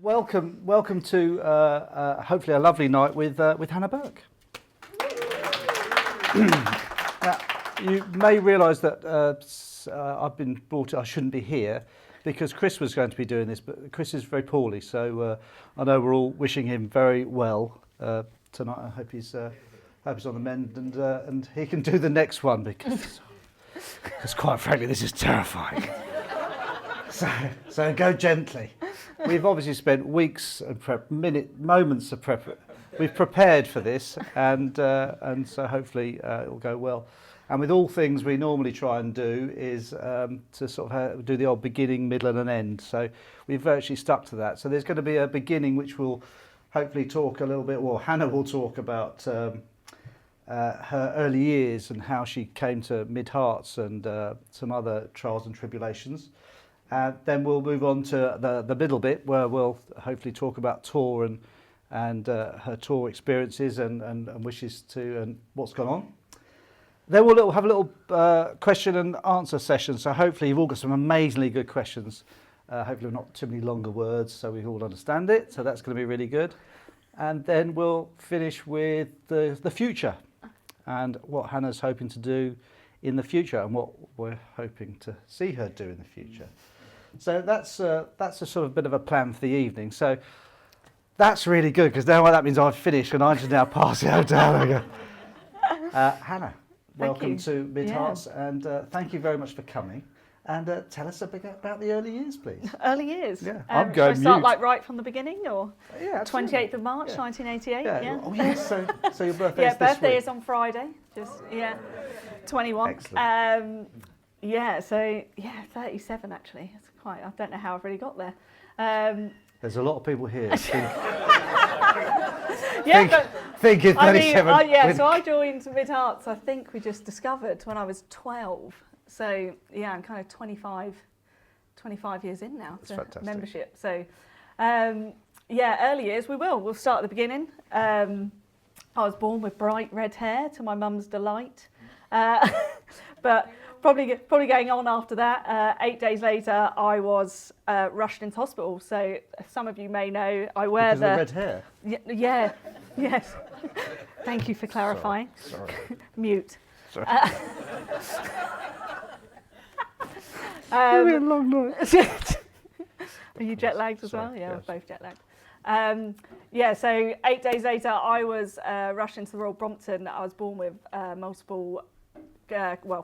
Welcome to hopefully a lovely night with Hannah Burke. Now, you may realise that I've been brought. I shouldn't be here because Chris was going to be doing this, but Chris is very poorly. So I know we're all wishing him very well tonight. I hope he's on the mend and he can do the next one because quite frankly this is terrifying. So go gently. We've obviously spent weeks and moments of prep. We've prepared for this, and so hopefully it will go well. And with all things we normally try and do is to sort of do the old beginning, middle, and an end. So we've virtually stuck to that. So there's going to be a beginning which will hopefully talk a little bit. Well, Hannah will talk about her early years and how she came to Mid Hearts and some other trials and tribulations. Then we'll move on to the middle bit where we'll hopefully talk about tour and her tour experiences and wishes to and what's gone on. Then we'll have a little question and answer session. So hopefully you've all got some amazingly good questions. Hopefully not too many longer words so we all understand it. So that's going to be really good. And then we'll finish with the future and what Hannah's hoping to do in the future and what we're hoping to see her do in the future. So that's a sort of bit of a plan for the evening. So that's really good because now that means I've finished and I just now pass it over to Hannah. Hannah, welcome to Mid Hearts and thank you very much for coming. And tell us a bit about the early years, please. Early years? Yeah, I'm going should I start like right from the beginning or? Yeah, 28th of March, 1988? Yeah. Oh yes, so your birthday is this week. birthday is on Friday. 21. Excellent. 37 actually. It's quite. I don't know how I've really got there. There's a lot of people here. Thinking 37. So I joined Mid Hearts. I think we just discovered when I was 12. So I'm kind of 25 years in now to membership. So early years we'll start at the beginning. I was born with bright red hair to my mum's delight, but probably going on after that. 8 days later, I was rushed into hospital. So some of you may know I wear because of the red hair. Yes. Thank you for clarifying. Sorry. Mute. Sorry. It'll be a long night. Are you jet lagged as well? Sorry, Yeah, yes. we're both jet lagged. So 8 days later, I was rushed into the Royal Brompton. I was born with multiple,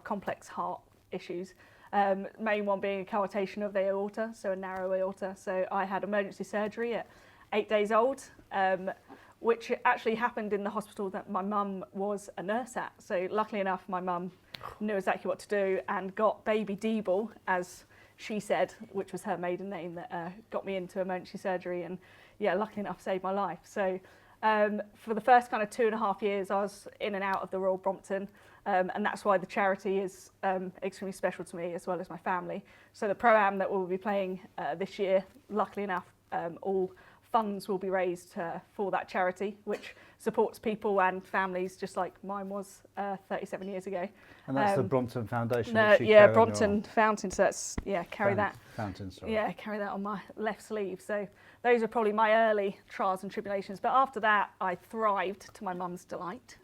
complex heart issues. Main one being a coarctation of the aorta, so a narrow aorta. So I had emergency surgery at 8 days old, which actually happened in the hospital that my mum was a nurse at. So luckily enough, my mum knew exactly what to do and got baby Deeble, as she said, which was her maiden name, that got me into emergency surgery and luckily enough saved my life. So for the first kind of 2.5 years I was in and out of the Royal Brompton, and that's why the charity is extremely special to me as well as my family. So the Pro-Am that we'll be playing this year, luckily enough, all funds will be raised for that charity, which supports people and families just like mine was 37 years ago. And that's the Brompton Foundation. Brompton Fountain. So that's carry that. Fountain, sorry. Yeah, carry that on my left sleeve. So those are probably my early trials and tribulations. But after that, I thrived to my mum's delight.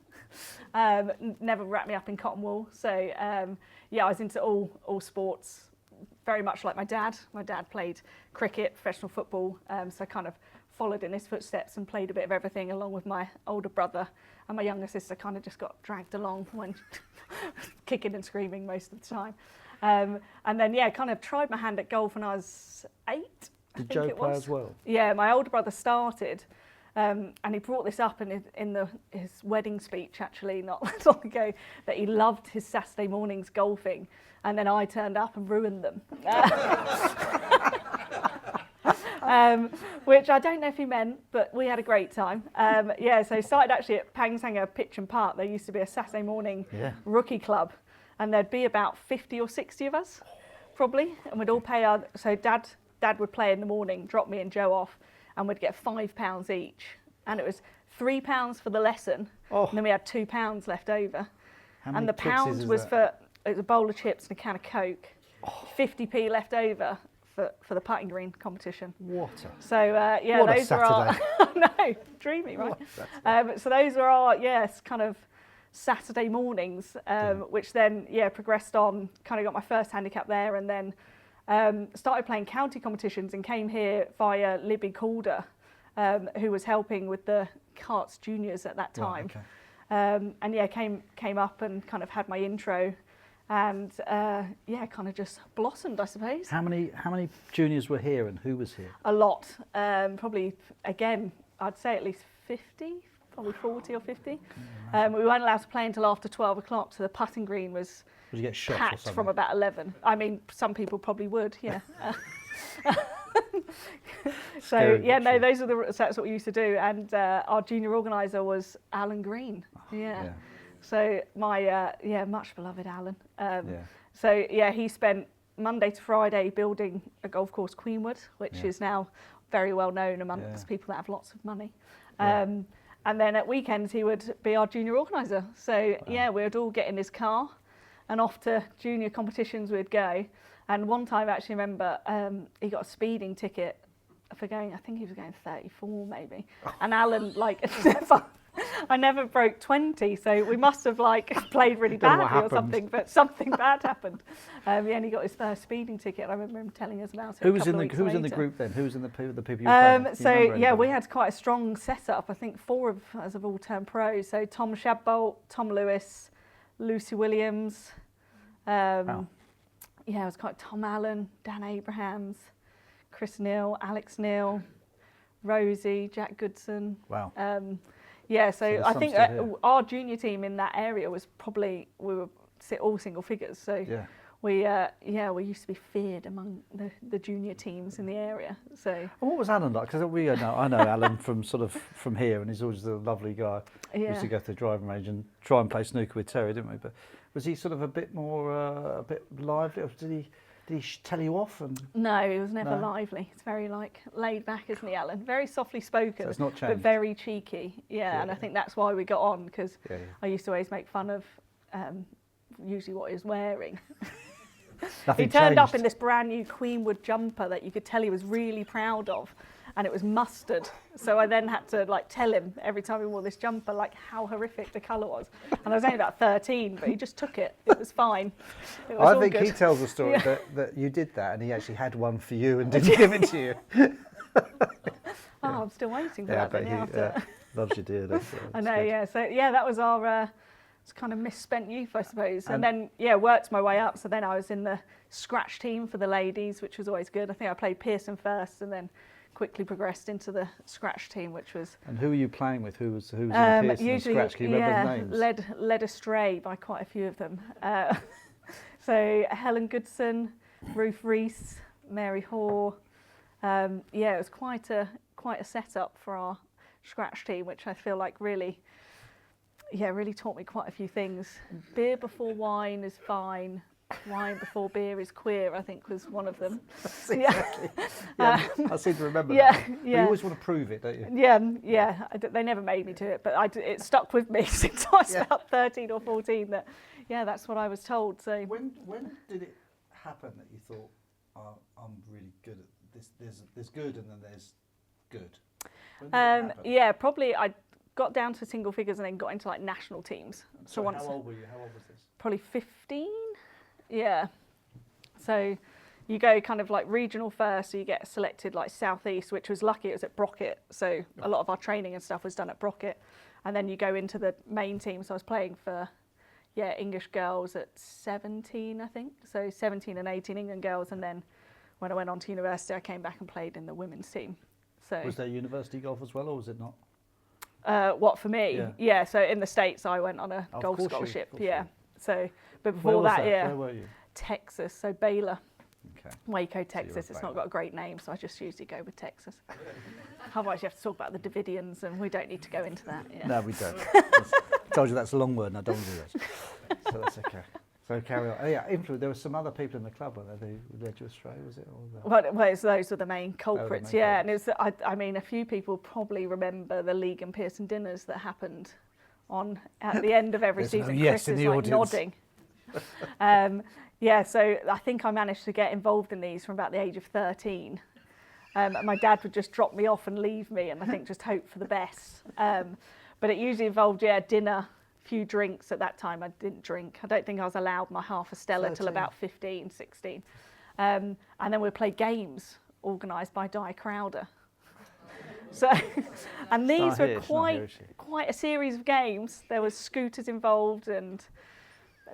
Never wrapped me up in cotton wool. So I was into all sports, very much like my dad. My dad played cricket, professional football, so I kind of followed in his footsteps and played a bit of everything along with my older brother, and my younger sister kind of just got dragged along when kicking and screaming most of the time. And then kind of tried my hand at golf when I was 8. Did Joe play as well? Yeah, my older brother started, and he brought this up in his wedding speech actually not long ago, that he loved his Saturday mornings golfing, and then I turned up and ruined them. Which I don't know if he meant, but we had a great time. So started actually at Pangshanger Pitch and Park. There used to be a Saturday morning rookie club, and there'd be about 50 or 60 of us, probably, and we'd all pay so Dad would play in the morning, drop me and Joe off, and we'd get £5 each, and it was £3 for the lesson, and then we had £2 left over. And the pounds was for a bowl of chips and a can of Coke, 50p left over for the putting green competition. What So yeah, what a those are our no, dreamy, right? So those are our kind of Saturday mornings, which then progressed on. Kind of got my first handicap there, and then started playing county competitions and came here via Libby Calder, who was helping with the Carts Juniors at that time. Right, okay. And came up and kind of had my intro, and kind of just blossomed, I suppose. How many juniors were here, and who was here? A lot, probably again, I'd say at least 50, probably 40 or 50. We weren't allowed to play until after 12 o'clock, so the putting green was Would you get shot or packed something? from about 11. I mean, some people probably would, yeah. So Scary, those are that's what we used to do, and our junior organiser was Alan Green. Yeah. So my much beloved Alan. Yeah. So he spent Monday to Friday building a golf course, Queenwood, which is now very well known amongst people that have lots of money. And then at weekends he would be our junior organiser. So we would all get in his car and off to junior competitions we'd go. And one time I actually remember he got a speeding ticket for going, I think he was going 34 maybe. And Alan, I never broke 20, so we must have played really badly or something, but something bad happened. And he got his first speeding ticket. I remember him telling us about it. Who was in the group then? Who was in the people you were playing? We had quite a strong setup. I think 4 of us have all turned pros. So Tom Shadbolt, Tom Lewis, Lucy Williams. Wow. Yeah, it was quite Tom Allen, Dan Abrahams, Chris Neal, Alex Neal, Rosie, Jack Goodson. Wow. So I think our junior team in that area was probably, we were all single figures. So we used to be feared among the junior teams in the area. So. And what was Alan like? Because I know Alan from here, and he's always a lovely guy. We used to go to the driving range and try and play snooker with Terry, didn't we? But was he sort of a bit more, a bit lively? Or did he tell you off? No, he was never lively. It's very laid back, isn't he, Alan? Very softly spoken, so it's not changed. But very cheeky. And I think that's why we got on, because I used to always make fun of usually what he was wearing. He turned up in this brand new Queenwood jumper that you could tell he was really proud of, and it was mustard. So I then had to tell him every time he wore this jumper how horrific the colour was. And I was only about 13, but he just took it. It was fine. It was I think he tells the story that you did that, and he actually had one for you and didn't give it to you. I'm still waiting for that. But he loves you dearly. I know, good. So that was our it's kind of misspent youth, I suppose. And then worked my way up. So then I was in the scratch team for the ladies, which was always good. I think I played Pearson first, and then quickly progressed into the scratch team, which was. And who were you playing with? Who was in the Pearson usually, and scratch? Can you remember the names? Led astray by quite a few of them. So Helen Goodson, Ruth Rees, Mary Hoare. It was quite a setup for our scratch team, which I feel like really taught me quite a few things. Beer before wine is fine. Wine before beer is queer, I think, was one of them. Exactly. I seem to remember that. But you always want to prove it, don't you? They never made me do it, but it stuck with me since I was about 13 or 14. That's what I was told. So when did it happen that you thought, I'm really good at this? There's good, and then there's good. Probably I got down to single figures and then got into national teams. So how old were you? How old was this? Probably 15. Yeah. So you go kind of regional first, so you get selected Southeast, which was lucky, it was at Brockett. So a lot of our training and stuff was done at Brockett. And then you go into the main team. So I was playing for, English girls at 17, I think. So 17 and 18 England girls. And then when I went on to university, I came back and played in the women's team. So was there university golf as well, or was it not? What, for me? Yeah, so in the States, I went on a golf scholarship. So, but before that, Where were you? Texas, so Baylor. Okay. Waco, Texas. It's not got a great name, so I just usually go with Texas. Otherwise, you have to talk about the Davidians, and we don't need to go into that. No, we don't. I told you that's a long word, and I don't want to do that. So that's okay. So carry on. There were some other people in the club, weren't there, who led you astray, was it? Those were the main culprits, And it was, I mean, a few people probably remember the League and Pearson dinners that happened at the end of every season. Yes, Chris in is the audience. nodding. Yeah, so I think I managed to get involved in these from about the age of 13. And my dad would just drop me off and leave me, and I think just hope for the best. But it usually involved, dinner, a few drinks. At that time, I didn't drink. I don't think I was allowed my half a Stella till about 15, 16. And then we'd play games organised by Di Crowder. So, and these were quite a series of games. There was scooters involved and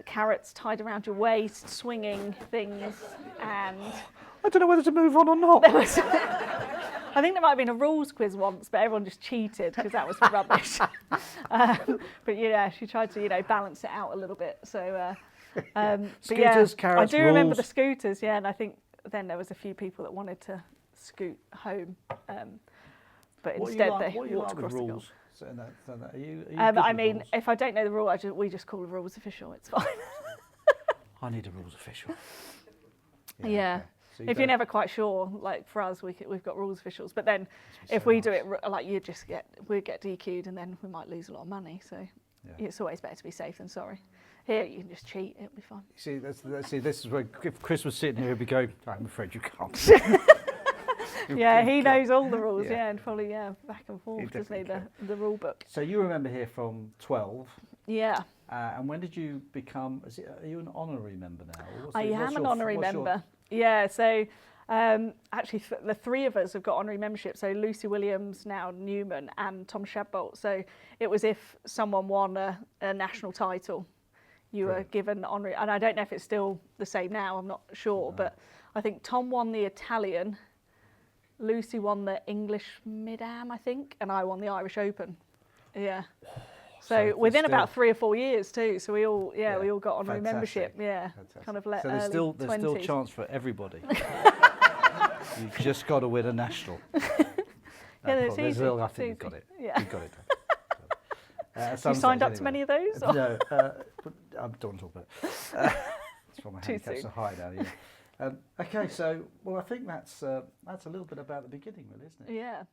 carrots tied around your waist, swinging things, and I don't know whether to move on or not. I think there might have been a rules quiz once, but everyone just cheated because that was rubbish. But yeah, she tried to balance it out a little bit. So, Scooters, carrots, I do remember the scooters. Yeah, and I think then there was a few people that wanted to scoot home, but instead they walked across the goal. I mean, if I don't know the rule, we just call the rules official. It's fine. I need a rules official. Yeah. Okay. So if you're never quite sure, like for us, we've got rules officials. But then, if we do it, like we'd get DQ'd, and then we might lose a lot of money. So it's always better to be safe than sorry. Here you can just cheat; it'll be fine. See, this is where if Chris was sitting here, he'd be going, "I'm afraid you can't." Yeah, he knows all the rules. Yeah, and probably back and forth, doesn't he? The rule book. So you remember here from 12. Yeah. And when did you become? Are you an honorary member now? I am an honorary member. Yeah. So actually, the three of us have got honorary membership. So Lucy Williams, now Newman, and Tom Shadbolt. So it was if someone won a national title, you were given honorary. And I don't know if it's still the same now. I'm not sure, but I think Tom won the Italian. Lucy won the English Mid-Am, I think, and I won the Irish Open. Yeah. So within about 3 or 4 years too. So we all got honorary membership. Yeah. Fantastic. Kind of let. So there's still a chance for everybody. You've just got to win a national. It's easy. I think you've got it. Yeah. You've got it. You signed up to many of those? No, I don't want to talk about it. It's from my handicaps are high now. Yeah. Okay, so I think that's a little bit about the beginning, really, isn't it? Yeah.